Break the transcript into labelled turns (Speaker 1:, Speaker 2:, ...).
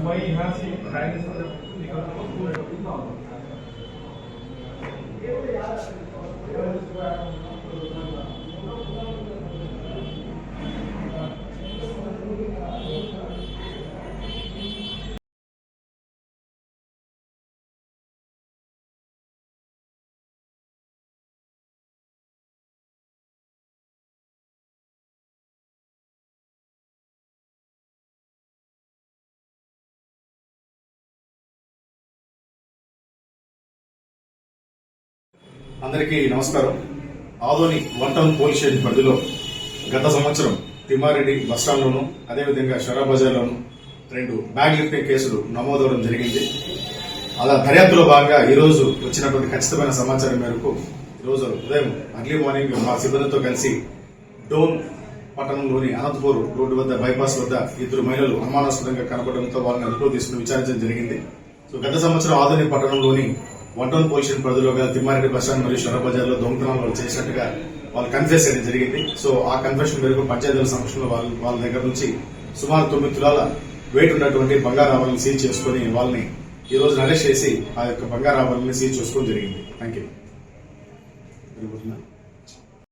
Speaker 1: moi यहाँ से खाने से जब निकलता हूँ पूरे
Speaker 2: అందరికీ నమస్కారం. Adoni one town police station పరిధిలో గత సంవత్సరం తిమ్మారెడ్డి బస్టాండ్లోను అదేవిధంగా షరా బజార్లోను 2 బ్యాగ్ లిఫ్టింగ్ కేసులు నమోదవడం జరిగింది. అలా దర్యాప్తులో భాగంగా ఈ రోజు వచ్చినటువంటి ఖచ్చితమైన సమాచారం మేరకు ఈరోజు ఉదయం అర్లీ మార్నింగ్ మా సిబ్బందితో కలిసి డోన్ పట్టణంలోని అనంతపూర్ రోడ్డు వద్ద బైపాస్ వద్ద 2 మహిళలు అనుమానాస్పదంగా కనపడడంతో వాళ్ళని అదుపులో తీసుకుని విచారించడం జరిగింది. సో గత సంవత్సరం ఆదోని పట్టణంలోని వన్ టౌన్ పోలీస్ స్టేషన్ పరిధిలో తిమ్మారెడ్డి బస్టాండ్ మరియు షరా బజార్ లో దొంగతనాలు చేసినట్టుగా వాళ్ళు కన్ఫెస్ చేయడం జరిగింది. సో ఆ కన్ఫెషన్ మేరకు పంచాయతీల సమక్షంలో వాళ్ళ దగ్గర నుంచి సుమారు 9 తులాల వెయిట్ ఉన్నటువంటి బంగారు ఆభరణాలను సీజ్ చేసుకుని వాళ్ళని ఈ రోజు అరెస్ట్ చేసి ఆ యొక్క బంగారు ఆభరణాలను సీజ్ చేసుకోవడం జరిగింది. Thank you.